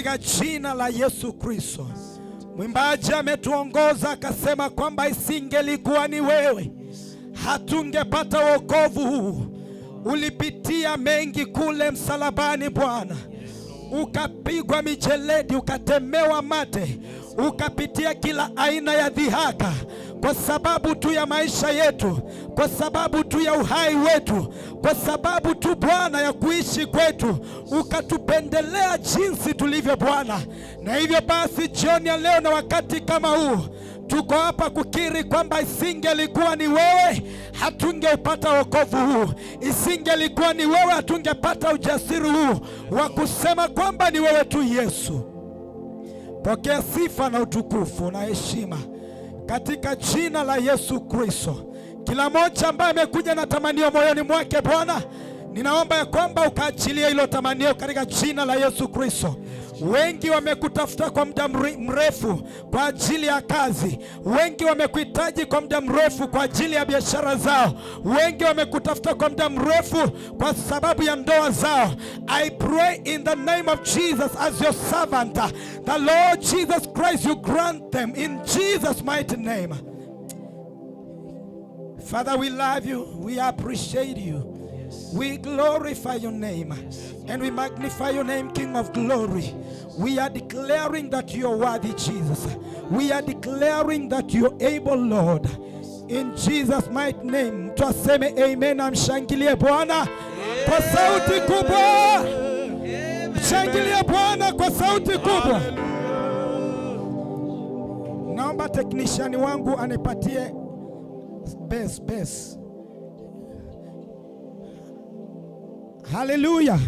katika jina la Yesu Kristo. Mwimbaji ametuongoza akasema kwamba isingelikuwa ni wewe, hatungepata wokovu huu. Ulipitia mengi kule msalabani Bwana, ukapigwa mijeledi, ukatemewa mate, ukapitia kila aina ya dhihaka kwa sababu tu ya maisha yetu, kwa sababu tu ya uhai wetu, kwa sababu tu Bwana ya kuishi kwetu. Ukatupendelea jinsi tulivyo Bwana. Na hivyo basi jioni ya leo na wakati kama huu tuko hapa kukiri kwamba isingelikuwa ni wewe, hatungeupata wokovu huu. Isingelikuwa ni wewe, hatungepata ujasiri huu wa kusema kwamba ni wewe tu Yesu. Pokea sifa na utukufu na heshima katika jina la Yesu Kristo. Kila mmoja ambaye amekuja na tamanio moyoni mwake Bwana, ninaomba ya kwamba ukaachilie hilo tamanio katika jina la Yesu Kristo. Wengi wamekutafuta kwa muda mrefu kwa ajili ya kazi. Wengi wamekuhitaji kwa muda mrefu kwa ajili ya biashara zao. Wengi wamekutafuta kwa muda mrefu kwa sababu ya ndoa zao. I pray in the name of Jesus as your servant, the Lord Jesus Christ, you grant them in Jesus' mighty name. Father, we love you. We appreciate you. We glorify your name and we magnify your name, King of glory. We are declaring that you are worthy, Jesus. We are declaring that you are able, Lord. In Jesus' mighty name. Tuaseme amen. Amshangilie Bwana kwa sauti kubwa. Mshangilie Bwana kwa sauti kubwa. Naomba technician wangu anipatie bass. Haleluya.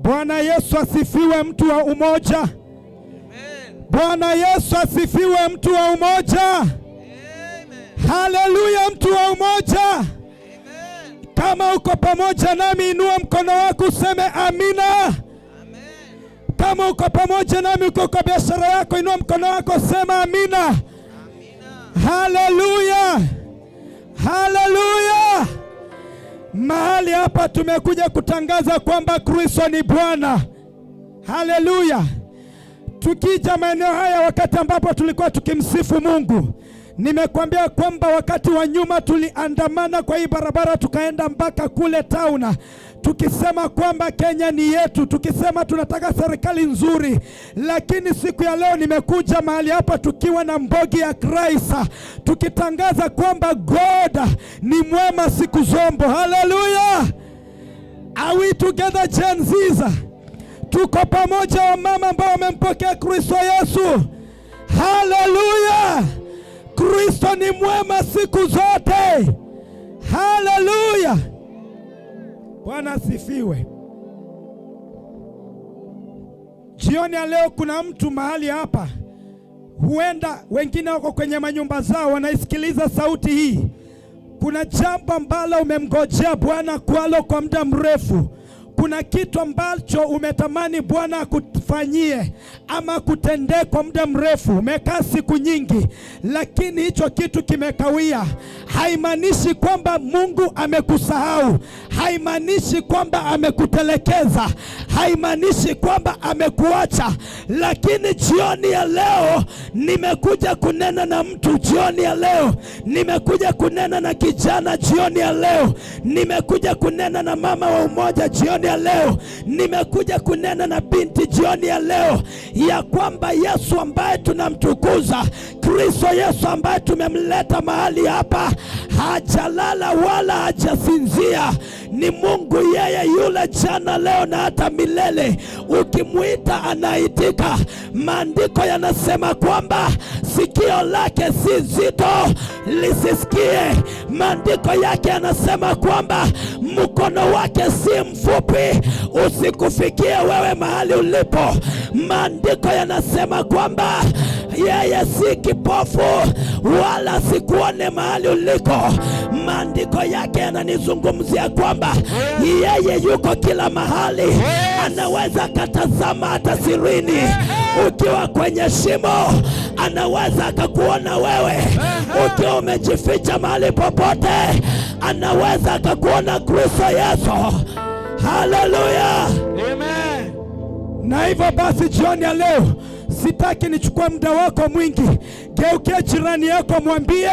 Bwana Yesu asifiwe, mtu wa umoja. Amen. Bwana Yesu asifiwe, mtu wa umoja. Amen. Haleluya, mtu wa umoja. Amen. Kama uko pamoja nami inua mkono wako useme amina. Amen. Kama uko pamoja nami uko kwa biashara yako inua mkono wako sema amina. Amina. Haleluya. Haleluya. Mahali hapa tumekuja kutangaza kwamba Kristo ni Bwana. Haleluya. Tukija maeneo haya wakati ambapo tulikuwa tukimsifu Mungu, nimekwambia kwamba wakati wa nyuma tuliandamana kwa hii barabara tukaenda mpaka kule tauna, tukisema kwamba Kenya ni yetu, tukisema tunataka serikali nzuri. Lakini siku ya leo nimekuja mahali hapa tukiwa na mbogi ya Christ, tukitangaza kwamba God ni mwema siku zombo. Haleluya. Are we together, Gen Z? Tuko pamoja wa mama ambao wamempokea Kristo Yesu. Haleluya. Kristo ni mwema siku zote. Haleluya. Bwana asifiwe. Jioni ya leo kuna mtu mahali hapa, huenda wengine wako kwenye manyumba zao wanaisikiliza sauti hii. Kuna jambo ambalo umemngojea Bwana kwalo kwa muda mrefu. Kuna kitu ambacho umetamani Bwana akufanyie ama kutendee kwa muda mrefu. Umekaa siku nyingi lakini hicho kitu kimekawia. Haimaanishi kwamba Mungu amekusahau. Haimaanishi kwamba amekutelekeza. Haimaanishi kwamba amekuacha. Lakini jioni ya leo nimekuja kunena na mtu. Jioni ya leo nimekuja kunena na kijana. Jioni ya leo nimekuja kunena na mama wa umoja. Jioni ya leo nimekuja kunena na binti. Jioni ya leo ya kwamba Yesu ambaye tunamtukuza, Kristo Yesu ambaye tumemleta mahali hapa, hajalala wala hajasinzia. Ni Mungu yeye yule jana leo na hata milele. Ukimuita anaitika. Maandiko yanasema kwamba sikio lake si zito lisisikie. Maandiko yake yanasema kwamba mkono wake si mfupi usikufikie wewe mahali ulipo. Maandiko yanasema kwamba yeye si kipofu wala sikuone mahali uliko. Maandiko yake yananizungumzia kwamba yeye yuko kila mahali. Anaweza katazama hata sirini. Ukiwa kwenye shimo anaweza akakuona wewe. Ukiwa umejificha mahali popote anaweza akakuona Kristo Yesu. Haleluya. Amen. Na hivyo basi jioni ya leo sitaki nichukue muda wako mwingi. Geukia jirani yako, mwambie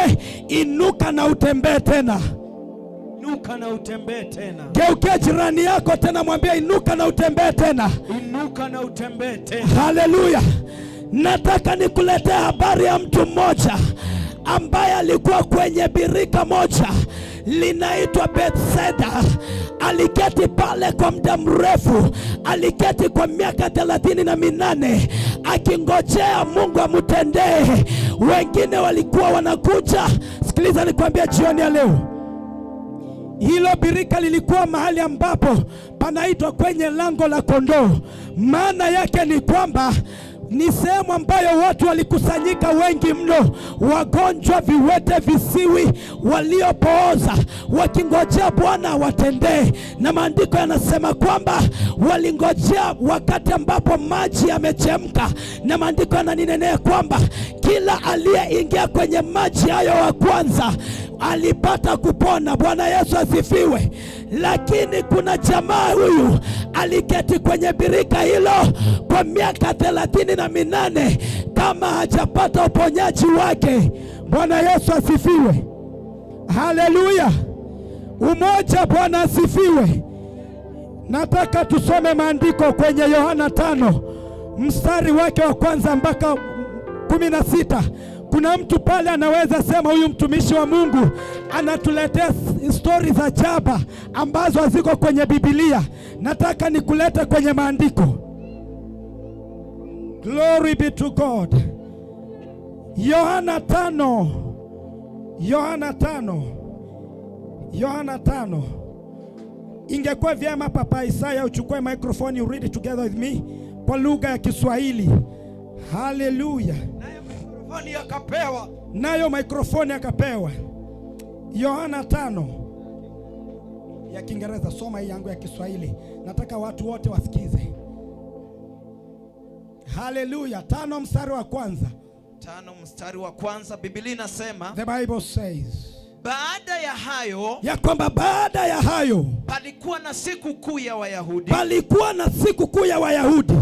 inuka na utembee tena. Inuka na utembee tena. Geukia jirani yako tena, mwambie inuka na utembee tena. Inuka na utembee tena. Haleluya. Nataka nikuletea habari ya mtu mmoja ambaye alikuwa kwenye birika moja linaitwa Bethsaida. Aliketi pale kwa muda mrefu, aliketi kwa miaka 38 akingojea Mungu amtendee. Wengine walikuwa wanakuja. Sikiliza nikwambia jioni ya leo, hilo birika lilikuwa mahali ambapo panaitwa kwenye lango la kondoo. Maana yake ni kwamba ni sehemu ambayo watu walikusanyika wengi mno, wagonjwa, viwete, visiwi, waliopooza, wakingojea Bwana watendee. Na maandiko yanasema kwamba walingojea wakati ambapo maji yamechemka, na maandiko yananinenea kwamba kila aliyeingia kwenye maji hayo wa kwanza alipata kupona. Bwana Yesu asifiwe. Lakini kuna jamaa huyu aliketi kwenye birika hilo kwa miaka 38 kama hajapata uponyaji wake. Bwana Yesu asifiwe. Haleluya. Umoja. Bwana asifiwe. Nataka tusome maandiko kwenye Yohana 5 mstari wake wa kwanza mpaka 16. Kuna mtu pale anaweza sema huyu mtumishi wa Mungu anatuletea stori za jaba ambazo haziko kwenye Biblia. Nataka nikulete kwenye maandiko. Glory be to God. Yohana 5. Ingekuwa vyema Papa Isaya uchukue microphone, you read it together with me kwa lugha ya Kiswahili. Hallelujah. Nayo mikrofoni akapewa. Yohana 5 ya Kiingereza, soma hii yangu ya Kiswahili. Nataka watu wote wasikize. Haleluya. 5 mstari wa kwanza. 5 mstari wa kwanza, Biblia inasema, the Bible says, baada ya hayo, ya kwamba baada ya hayo palikuwa na siku kuu ya Wayahudi. Palikuwa na siku kuu ya Wayahudi.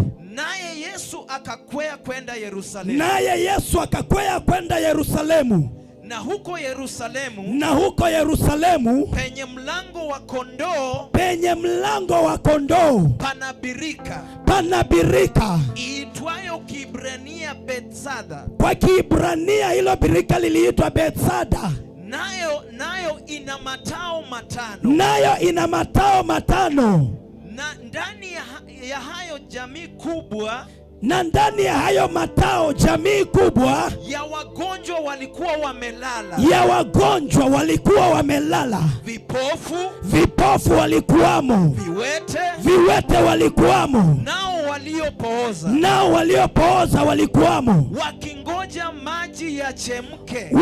Naye Yesu akakwea kwenda Yerusalemu. Na huko Yerusalemu penye mlango wa kondoo pana birika iitwayo Kiebrania Bethsaida. Kwa Kiebrania hilo birika liliitwa Bethsaida. Nayo ina matao matano. Na ndani ya hayo jamii kubwa, na ndani ya hayo matao jamii kubwa ya wagonjwa walikuwa wamelala. Vipofu walikuwamo. Viwete walikuwamo. Nao waliopooza walikuwamo.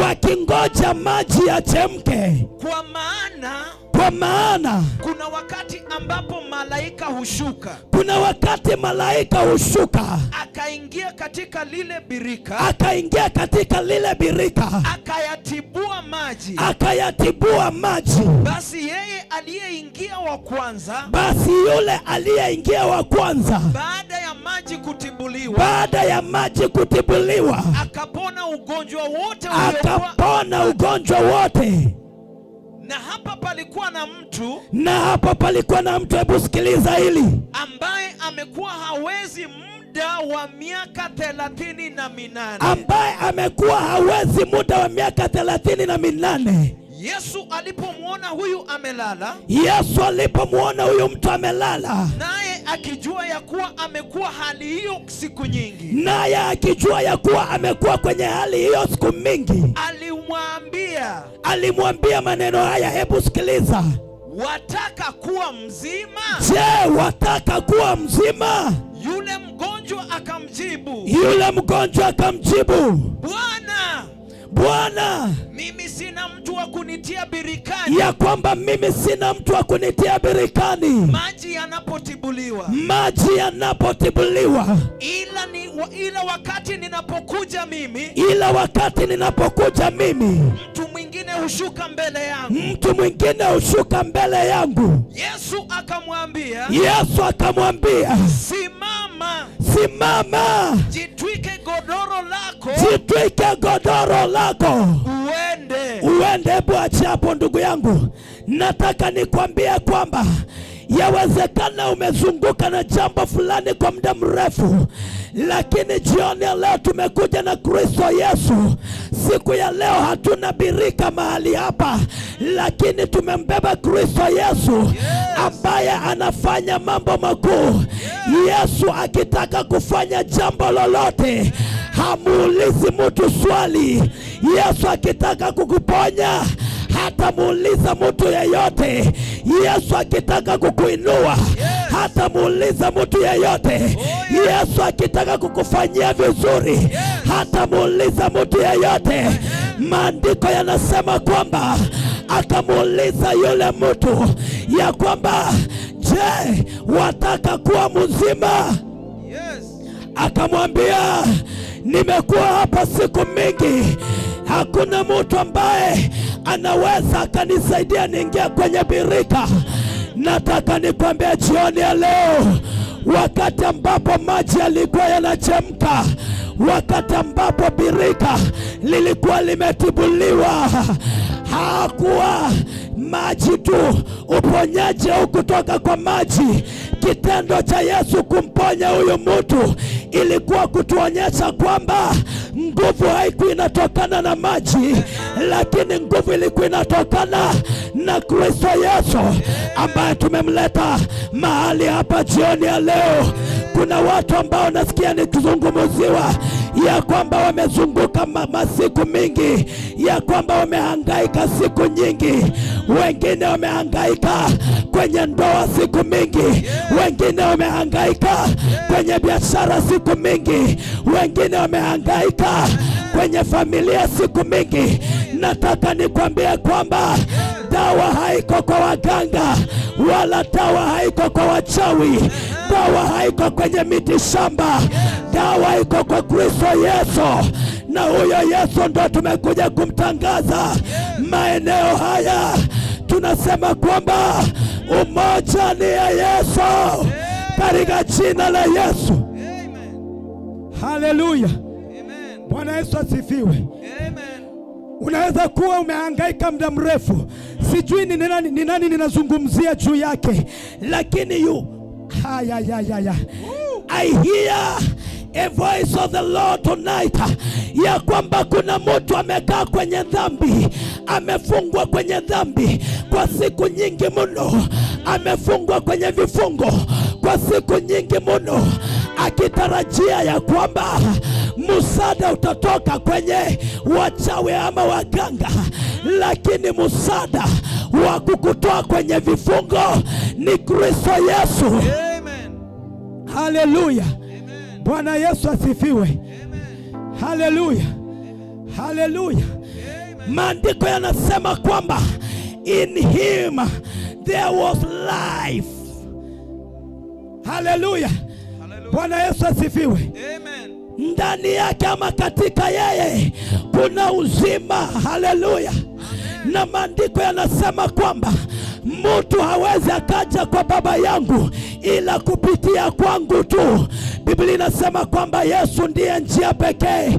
Wakingoja maji yachemke. Kwa maana kuna wakati ambapo malaika hushuka. Akaingia katika lile birika. Akayatibua maji. Basi yule aliyeingia wa kwanza baada ya maji kutibuliwa akapona ugonjwa wote. Na hapa palikuwa na mtu, hebu sikiliza hili, ambaye amekuwa hawezi muda wa miaka 38. Yesu alipomwona huyu mtu amelala, naye akijua ya kuwa amekuwa hali hiyo siku nyingi, amekuwa kwenye hali hiyo siku mingi, alimwambia maneno haya, hebu sikiliza. Wataka kuwa mzima? Je, wataka kuwa mzima? Yule mgonjwa akamjibu, Bwana, mimi sina mtu wa kunitia birikani. Ya kwamba mimi sina mtu wa kunitia birikani maji yanapotibuliwa. Ila wakati ninapokuja mimi, mtu mwingine hushuka mbele yangu. Yesu akamwambia, Simama. Jitwike godoro lako. Jitwike godoro lako. Uende. Hebu acha hapo ndugu yangu. Nataka nikwambie kwamba yawezekana umezunguka na jambo fulani kwa muda mrefu, lakini jioni ya leo tumekuja na Kristo Yesu. Siku ya leo hatuna birika mahali hapa, lakini tumembeba Kristo Yesu ambaye anafanya mambo makuu. Yesu akitaka kufanya jambo lolote hamuulizi mtu swali. Yesu akitaka kukuponya hata muuliza mtu yeyote. Yesu akitaka kukuinua hata muuliza mtu yeyote. Yesu akitaka kukufanyia vizuri hata muuliza mtu yeyote. Maandiko yanasema kwamba akamuuliza yule mtu ya kwamba, je, wataka kuwa mzima? Akamwambia, nimekuwa hapa siku mingi, hakuna mtu ambaye anaweza akanisaidia niingia kwenye birika. Nataka nikwambie jioni ya leo, wakati ambapo maji yalikuwa yanachemka, wakati ambapo birika lilikuwa limetibuliwa, hakuwa maji tu, uponyaji kutoka kwa maji. Kitendo cha Yesu kumponya huyu mtu ilikuwa kutuonyesha kwamba nguvu haikuwa inatokana na maji, lakini nguvu ilikuwa inatokana na Kristo Yesu ambaye tumemleta mahali hapa jioni ya leo. Kuna watu ambao nasikia nikizungumziwa ya kwamba wamezunguka masiku mingi, ya kwamba wamehangaika siku nyingi. Wengine wamehangaika kwenye ndoa siku mingi, wengine wamehangaika kwenye biashara siku mingi, wengine wamehangaika kwenye familia siku mingi. Nataka nikwambie kwamba dawa haiko kwa waganga, wala dawa haiko kwa wachawi, dawa haiko kwenye miti shamba, dawa iko kwa Kristo Yesu. Na huyo Yesu ndo tumekuja kumtangaza maeneo haya. Tunasema kwamba umoja ni ya Yesu, katika jina la Yesu. Haleluya. Bwana Yesu asifiwe. Unaweza kuwa umehangaika muda mrefu, sijui ni nani ninazungumzia juu yake, lakini I hear a voice of the Lord tonight, ya kwamba kuna mtu amekaa kwenye dhambi, amefungwa kwenye dhambi kwa siku nyingi mno, amefungwa kwenye vifungo kwa siku nyingi mno, akitarajia ya kwamba msaada utatoka kwenye wachawi ama waganga, lakini msaada wa kukutoa kwenye vifungo ni Kristo Yesu. Amen. Haleluya. Bwana Yesu asifiwe. Haleluya. Haleluya. Maandiko yanasema kwamba in him there was life. Haleluya. Bwana Yesu asifiwe. Amen. Ndani yake ama katika yeye kuna uzima. Haleluya. Na maandiko yanasema kwamba mtu hawezi akaja kwa Baba yangu ila kupitia kwangu tu. Biblia inasema kwamba Yesu ndiye njia pekee,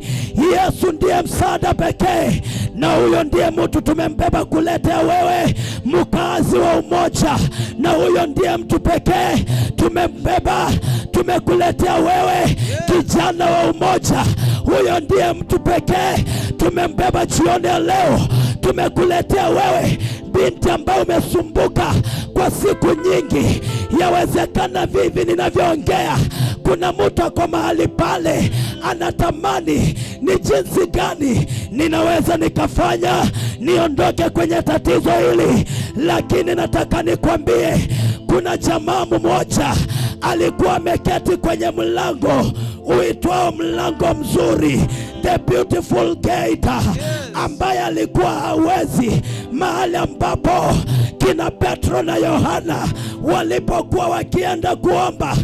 Yesu ndiye msaada pekee, na huyo ndiye mtu tumembeba kuletea wewe mkazi wa umoja, na huyo ndiye mtu pekee tumembeba, tumekuletea wewe kijana wa umoja. Huyo ndiye mtu pekee tumembeba jioni ya leo, tumekuletea wewe binti ambaye umesumbuka kwa siku nyingi. Yawezekana vivi ninavyoongea kuna mtu ako mahali pale anatamani ni jinsi gani ninaweza nikafanya niondoke kwenye tatizo hili, lakini nataka nikwambie kuna jamaa mmoja alikuwa ameketi kwenye mlango uitwao mlango mzuri, the beautiful gate, ambaye alikuwa hawezi, mahali ambapo kina Petro na Yohana walipokuwa wakienda kuomba.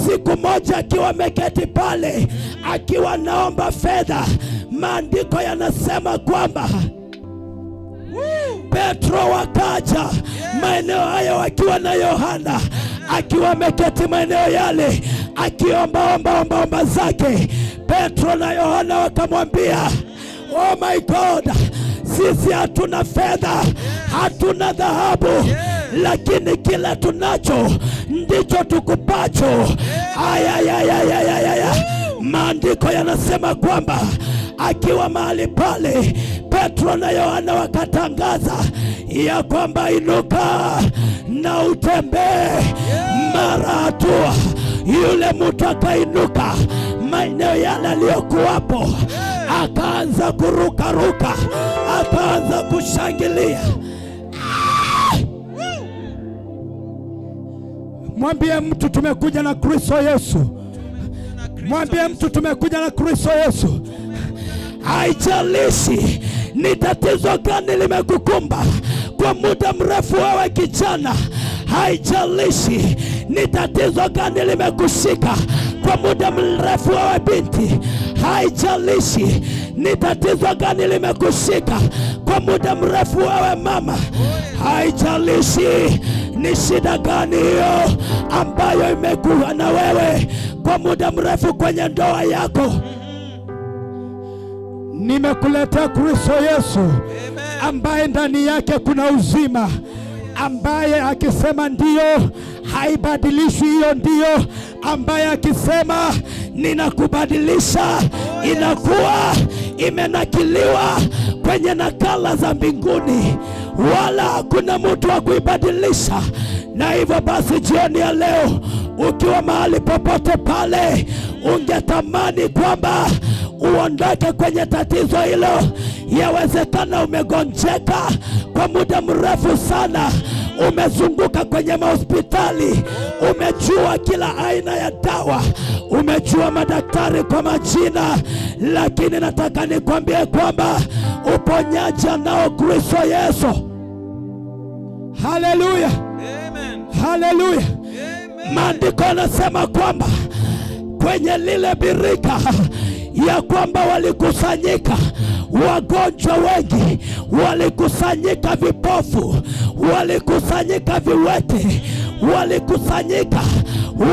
Siku moja akiwa ameketi pale akiwa naomba fedha, maandiko yanasema kwamba Petro wakaja maeneo hayo wakiwa na Yohana akiwa ameketi maeneo yale, akiomba zake. Petro na Yohana wakamwambia, oh my God, sisi hatuna fedha, hatuna dhahabu, lakini kila tunacho ndicho tukupacho. Aya. Maandiko yanasema kwamba akiwa mahali pale, Petro na Yohana wakatangaza ya kwamba inuka na utembee. Mara hatua yule mtu akainuka maeneo yale aliyokuwapo, akaanza kurukaruka, akaanza kushangilia. Mwambie mtu tumekuja na Kristo Yesu. Mwambie mtu tumekuja na Kristo Yesu. Haijalishi ni tatizo gani limekukumba kwa muda mrefu, wewe kijana. Haijalishi ni tatizo gani limekushika kwa muda mrefu, wewe binti. Haijalishi ni tatizo gani limekushika kwa muda mrefu, wewe mama. Haijalishi ni shida gani hiyo ambayo imekuwa na wewe kwa muda mrefu kwenye ndoa yako. Nimekuletea Kristo Yesu ambaye ndani yake kuna uzima, ambaye akisema ndio haibadilishwi, hiyo ndio, ambaye akisema ninakubadilisha inakuwa imenakiliwa kwenye nakala za mbinguni, wala hakuna mtu wa kuibadilisha. Na hivyo basi, jioni ya leo ukiwa mahali popote pale, ungetamani kwamba uondoke kwenye tatizo hilo. Yawezekana umegonjeka kwa muda mrefu sana, umezunguka kwenye mahospitali, umejua kila aina ya dawa, umejua madaktari kwa majina, lakini nataka nikwambie kwamba uponyaji anao Kristo Yesu. Haleluya, Amen. haleluya. Maandiko yanasema kwamba kwenye lile birika ya kwamba walikusanyika wagonjwa wengi, walikusanyika vipofu, walikusanyika viwete, walikusanyika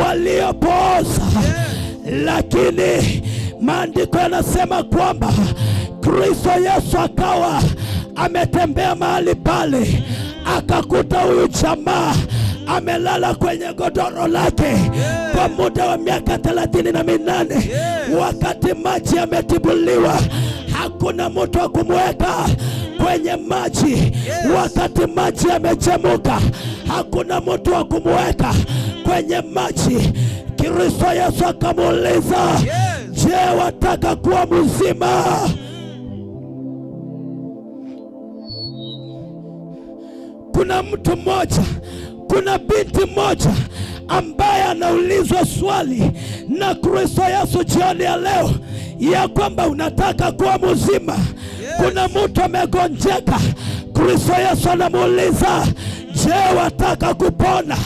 waliopooza. Lakini maandiko yanasema kwamba Kristo Yesu akawa ametembea mahali pale, akakuta huyu jamaa amelala kwenye godoro lake kwa muda wa miaka 38. Wakati maji yametibuliwa, hakuna mtu wa kumweka kwenye maji. Wakati maji yamechemuka, hakuna mtu wa kumweka kwenye maji. Kristo Yesu akamuuliza, je, wataka kuwa mzima? Kuna mtu mmoja, kuna binti mmoja ambaye anaulizwa swali na Kristo Yesu jioni ya leo ya kwamba unataka kuwa mzima. Kuna mtu amegonjeka, Kristo Yesu anamuuliza, je, wataka kupona?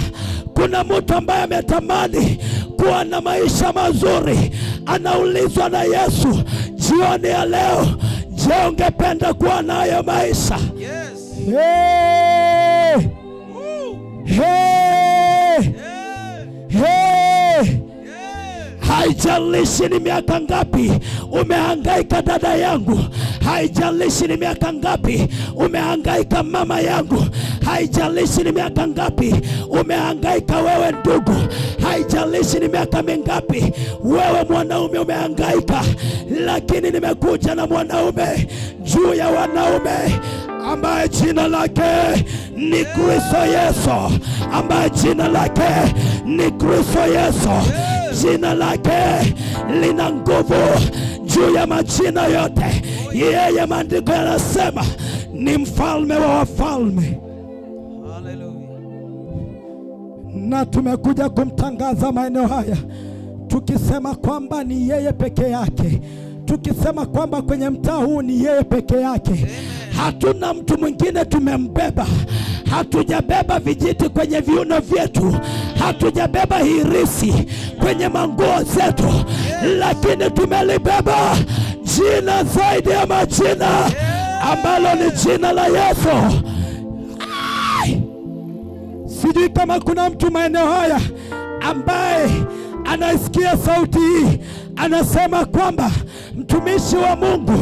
Kuna mtu ambaye ametamani kuwa na maisha mazuri, anaulizwa na Yesu jioni ya leo, je, ungependa kuwa na hayo maisha? Hey! Hey! Hey! Haijalishi ni miaka ngapi umehangaika dada yangu, haijalishi ni miaka ngapi umehangaika mama yangu, haijalishi ni miaka ngapi umehangaika wewe ndugu, haijalishi ni miaka mingapi wewe mwanaume umehangaika, lakini nimekuja na mwanaume juu ya wanaume, ambaye jina lake ni Kristo Yesu, ambaye jina lake ni Kristo Yesu. Jina lake lina nguvu juu ya majina yote. Yeye, maandiko yanasema, ni mfalme wa wafalme. Hallelujah. Na tumekuja kumtangaza maeneo haya tukisema kwamba ni yeye peke yake, tukisema kwamba kwenye mtaa huu ni yeye peke yake. Hatuna mtu mwingine tumembeba. Hatujabeba vijiti kwenye viuno vyetu, hatujabeba hirisi kwenye manguo zetu, lakini tumelibeba jina zaidi ya majina, ambalo ni jina la Yesu. Sijui kama kuna mtu maeneo haya ambaye anaisikia sauti hii, anasema kwamba mtumishi wa Mungu,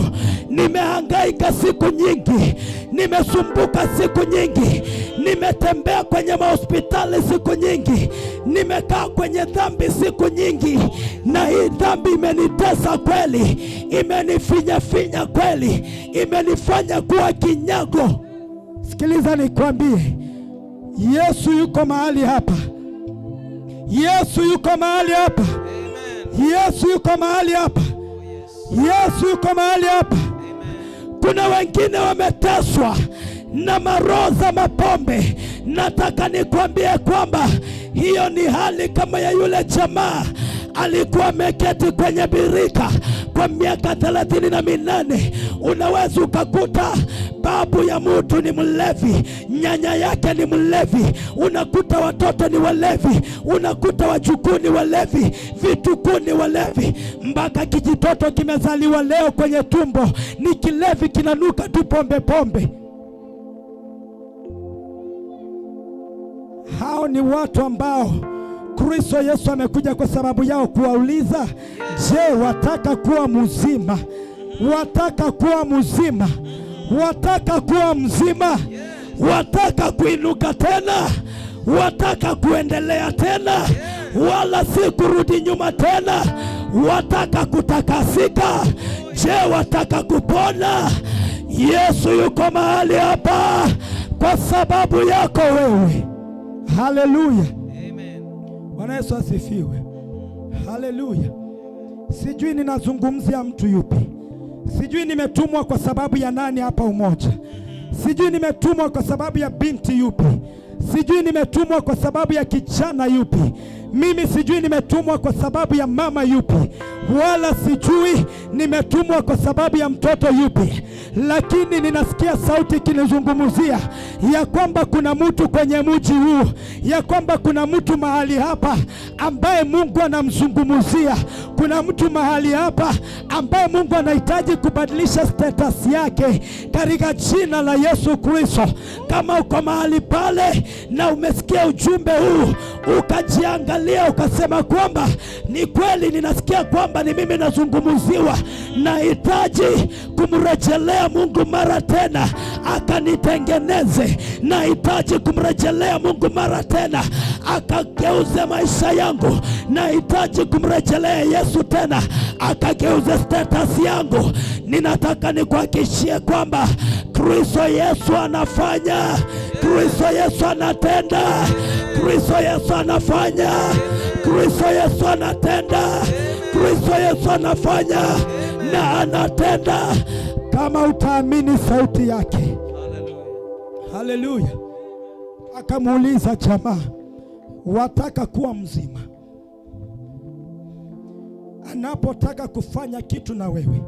nimehangaika siku nyingi, nimesumbuka siku nyingi, nimetembea kwenye mahospitali siku nyingi, nimekaa kwenye dhambi siku nyingi, na hii dhambi imenitesa kweli, imenifinya kweli, imenifanya kuwa kinyago. Sikiliza nikwambie, Yesu yuko mahali hapa. Yesu yuko mahali hapa. Yesu yuko mahali hapa. Yesu yuko mahali hapa. Kuna wengine wameteswa na maroho za mapombe. Nataka nikwambie kwamba hiyo ni hali kama ya yule jamaa alikuwa ameketi kwenye birika kwa miaka 38. Unaweza ukakuta babu ya mtu ni mlevi, nyanya yake ni mlevi, unakuta watoto ni walevi, unakuta wajukuu ni walevi, vitukuu ni walevi, mpaka kijitoto kimezaliwa leo kwenye tumbo ni kilevi, kinanuka tu pombe. Hao ni watu ambao Kristo Yesu amekuja kwa sababu yao kuwauliza, je, wataka kuwa mzima? Wataka kuwa mzima? Wataka kuwa mzima? Wataka kuinuka tena? Wataka kuendelea tena? Wala si kurudi nyuma tena? Wataka kutakasika? Je, wataka kupona? Yesu yuko mahali hapa kwa sababu yako wewe. Haleluya. Bwana Yesu asifiwe. Haleluya. Sijui ninazungumzia mtu yupi. Sijui nimetumwa kwa sababu ya nani hapa Umoja. Sijui nimetumwa kwa sababu ya binti yupi. Sijui nimetumwa kwa sababu ya kijana yupi. Mimi sijui nimetumwa kwa sababu ya mama yupi, wala sijui nimetumwa kwa sababu ya mtoto yupi, lakini ninasikia sauti ikinizungumzia ya kwamba kuna mtu kwenye mji huu, ya kwamba kuna mtu mahali hapa ambaye Mungu anamzungumzia. Kuna mtu mahali hapa ambaye Mungu anahitaji kubadilisha status yake katika jina la Yesu Kristo. Kama uko mahali pale na umesikia ujumbe huu, ukajiangalia ukasema kwamba ni kweli ninasikia kwamba ni mimi nazungumziwa, nahitaji kumrejelea Mungu mara tena akanitengeneze, nahitaji kumrejelea Mungu mara tena akageuze maisha yangu, nahitaji kumrejelea Yesu tena akageuze status yangu, ninataka nikuhakikishie kwamba Kristo Yesu anafanya, Kristo Yesu anatenda, Kristo Yesu anafanya, Kristo Yesu anatenda, Kristo Yesu anafanya na anatenda kama utaamini sauti yake. Haleluya. Akamuuliza jamaa, wataka kuwa mzima? Anapotaka kufanya kitu na wewe,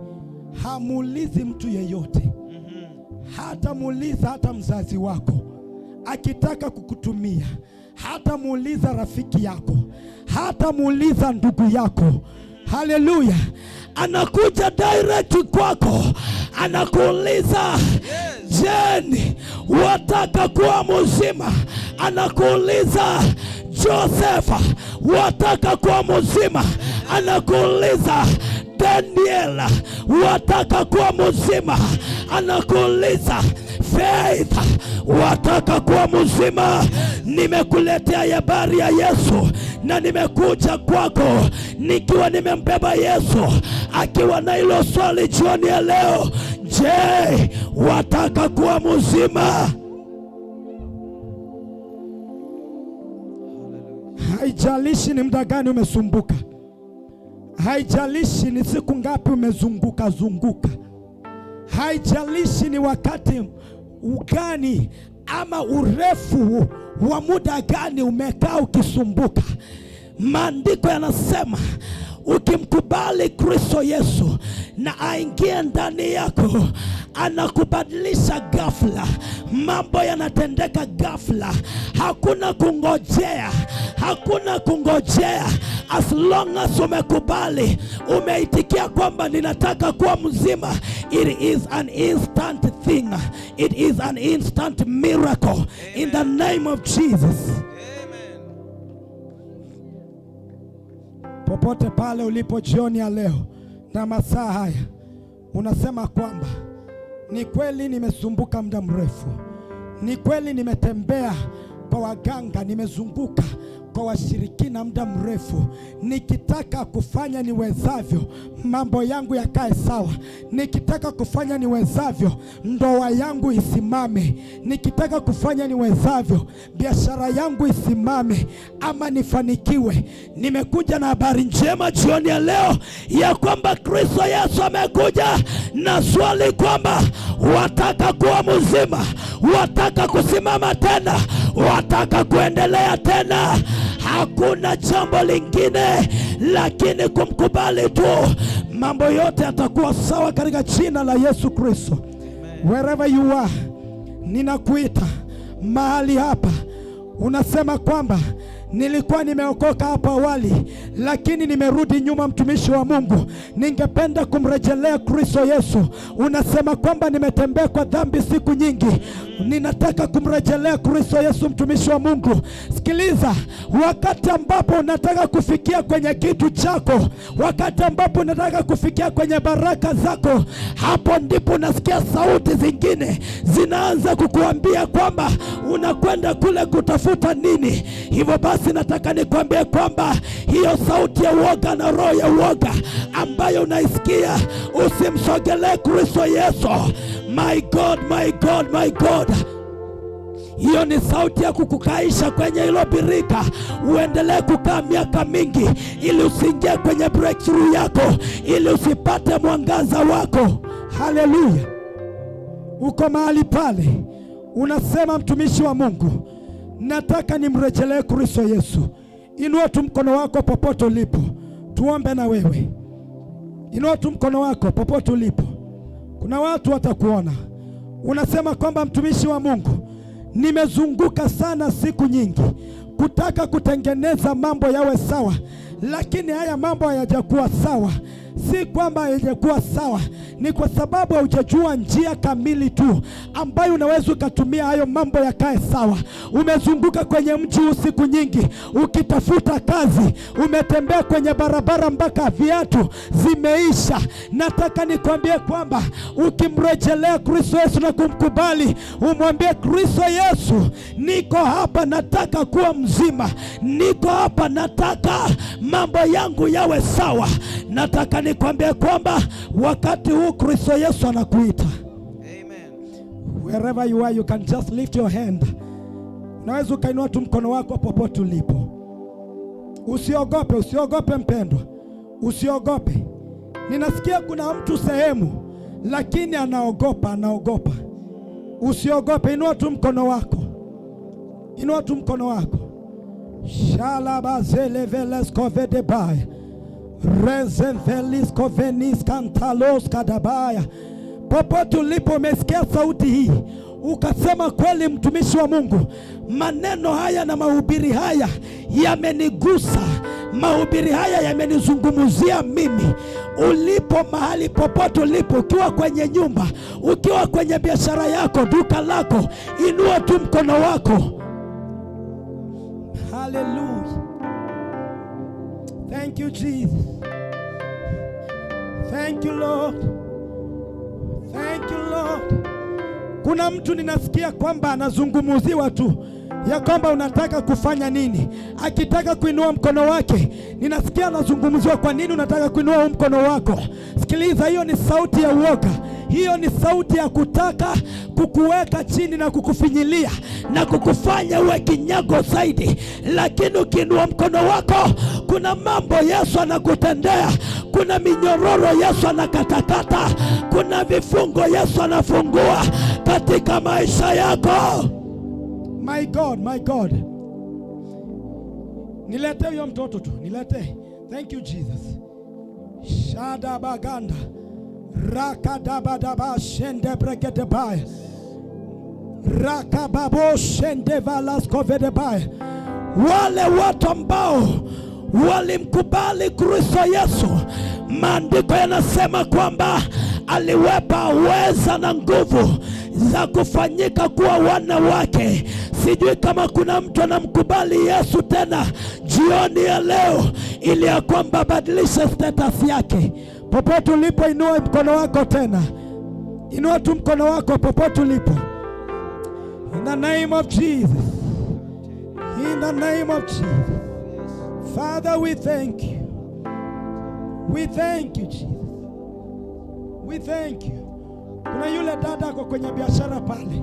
hamuulizi mtu yeyote. Hata muuliza hata mzazi wako. Akitaka kukutumia, hata muuliza rafiki yako, hata muuliza ndugu yako. Haleluya. Anakuja direct kwako, anakuuliza, je, wataka kuwa mzima? Anakuuliza, Joseph, wataka kuwa mzima? Anakuuliza, Daniel, wataka kuwa mzima? Anakuuliza, Faith, wataka kuwa mzima? Nimekuletea habari ya Yesu na nimekuja kwako nikiwa nimembeba Yesu akiwa na hilo swali jioni ya leo. Je, wataka kuwa mzima? Haijalishi ni muda gani umesumbuka, haijalishi ni siku ngapi umezunguka, haijalishi ni wakati ugani ama urefu wa muda gani umekaa ukisumbuka. Maandiko yanasema ukimkubali Kristo Yesu na aingie ndani yako, anakubadilisha ghafla. Mambo yanatendeka ghafla. Hakuna kungojea, hakuna kungojea. As long as umekubali, umeitikia kwamba ninataka kuwa mzima, it is an instant thing. It is an instant miracle. Amen. In the name of Jesus. Amen. popote pale ulipo jioni ya leo na masaa haya, unasema kwamba ni kweli nimesumbuka muda mrefu, ni kweli nimetembea kwa waganga, nimezunguka kwa washirikina muda mrefu, nikitaka kufanya niwezavyo mambo yangu yakae sawa, nikitaka kufanya niwezavyo ndoa yangu isimame, nikitaka kufanya niwezavyo biashara yangu isimame ama nifanikiwe. Nimekuja na habari njema jioni ya leo ya kwamba Kristo Yesu amekuja na swali kwamba wataka kuwa mzima, wataka kusimama tena, wataka kuendelea tena. Hakuna jambo lingine lakini kumkubali tu, mambo yote yatakuwa sawa katika jina la Yesu Kristo. Wherever you are, ninakuita mahali hapa. Unasema kwamba nilikuwa nimeokoka hapo awali lakini nimerudi nyuma, mtumishi wa Mungu, ningependa kumrejelea Kristo Yesu. Unasema kwamba nimetembea kwa dhambi siku nyingi, ninataka kumrejelea Kristo Yesu. Mtumishi wa Mungu, sikiliza, wakati ambapo unataka kufikia kwenye kitu chako, wakati ambapo unataka kufikia kwenye baraka zako, hapo ndipo unasikia sauti zingine zinaanza kukuambia kwamba unakwenda kule kutafuta nini. Hivyo basi nataka nikwambie kwamba hiyo sauti ya uoga na roho ya uoga ambayo unaisikia, usimsogelee Kristo Yesu. My God, my God, my God. Hiyo ni sauti ya kukukaisha kwenye hilo birika, uendelee kukaa miaka mingi ili usiingie kwenye breakthrough yako, ili usipate mwangaza wako. Haleluya. Uko mahali pale, unasema mtumishi wa Mungu, nataka nimrejelee Kristo Yesu. Inua tu mkono wako popote ulipo, tuombe na wewe. Inua tu mkono wako popote ulipo, kuna watu watakuona. Unasema kwamba mtumishi wa Mungu, nimezunguka sana siku nyingi kutaka kutengeneza mambo yawe sawa, lakini haya mambo hayajakuwa sawa. Si kwamba hayajakuwa sawa, ni kwa sababu hujajua njia kamili tu ambayo unaweza ukatumia hayo mambo yakae sawa. Umezunguka kwenye mji siku nyingi ukitafuta kazi, umetembea kwenye barabara mpaka viatu zimeisha. Nataka nikwambie kwamba ukimrejelea Kristo Yesu na kumkubali, umwambie Kristo Yesu, niko hapa, nataka kuwa mzima, niko hapa, nataka mambo yangu yawe sawa. Nataka nikwambie kwamba wakati huu Kristo Yesu anakuita. Amen. Wherever you are, you can just lift your hand. Unaweza ukainua tu mkono wako popote ulipo. Usiogope, usiogope mpendwa, usiogope. Ninasikia kuna mtu sehemu lakini anaogopa. Usiogope, inua tu mkono wako. Inua tu mkono wako. Shalabazele veles kovede baya. Rezen velis kovenis kantalos kadabaya. Popote ulipo umesikia sauti hii, ukasema kweli mtumishi wa Mungu, maneno haya na mahubiri haya yamenigusa, mahubiri haya yamenizungumzia mimi. Ulipo mahali popote ulipo, ukiwa kwenye nyumba, ukiwa kwenye biashara yako, duka lako, inua tu mkono wako. Hallelujah. Thank you Jesus. Thank you Lord. Thank you Lord. Kuna mtu ninasikia kwamba anazungumuziwa tu ya kwamba unataka kufanya nini, akitaka kuinua mkono wake. Ninasikia anazungumziwa, kwa nini unataka kuinua mkono wako? Sikiliza, hiyo ni sauti ya uoga. Hiyo ni sauti ya kutaka kukuweka chini na kukufinyilia na kukufanya uwe kinyago zaidi. Lakini ukiinua mkono wako, kuna mambo Yesu anakutendea. Kuna minyororo Yesu anakatakata. Kuna vifungo Yesu anafungua katika maisha yako. My God, my God. Nilete huyo mtoto tu, nilete. Thank you Jesus. Shada baganda. Rakadabadaba shende brekete baya. Rakababo shende valaskove baya. Wale watu ambao walimkubali Kristo Yesu, maandiko yanasema kwamba aliwapa uweza na nguvu za kufanyika kuwa wana wake. Sijui kama kuna mtu anamkubali Yesu tena jioni ya leo, ili ya kwamba badilishe status yake. Popote ulipo, inua mkono wako tena. Inua tu mkono wako popote ulipo. In the name of Jesus. In the name of Jesus. Father, we thank you. We thank you, Jesus. We thank you. Kuna yule dada ako kwenye biashara pale.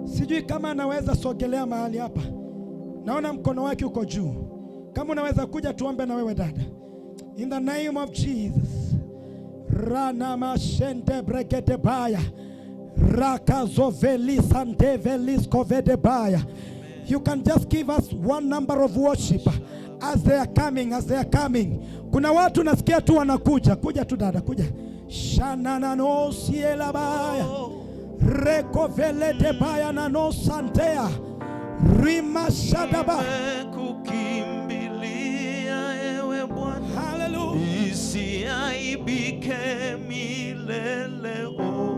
Sijui kama anaweza sogelea mahali hapa. Naona mkono wake uko juu. Kama unaweza kuja tuombe na wewe dada. In the name of Jesus. Rana mashende brekete baya. Rakazoveli sante velis kovede baya. You can just give us one number of worship as they are coming, as they are coming. Kuna watu nasikia tu wanakuja. Kuja tu dada, kuja. Shanana no siela baya. Rekovele de baya na no santea. Rima shadaba. Kukimbilia ewe Bwana. Hallelujah. Isiaibike milele o.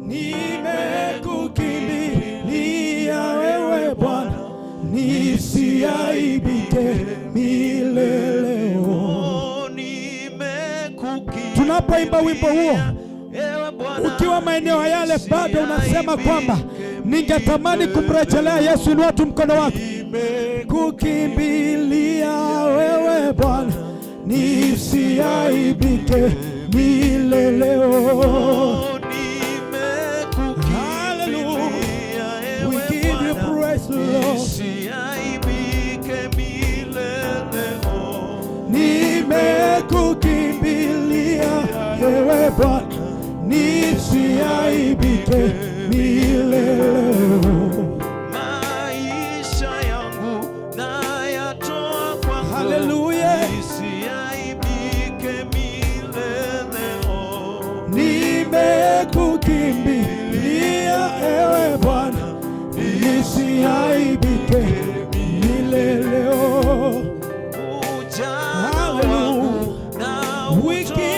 Nimekukimbilia wewe Bwana, nisiaibike milele o. Tunapoimba wimbo huo, ukiwa maeneo yale bado unasema kwamba ningetamani kumrejelea Yesu, inua tu mkono wako. Nimekukimbilia wewe Bwana, nisiaibike milele o. Nimekukimbilia wewe Bwana, nisiaibike milele. Maisha yangu nayatoa kwako. Hallelujah. Nisiaibike milele. Nimekukimbilia wewe Bwana, nisiaibike milele. Hallelujah. We give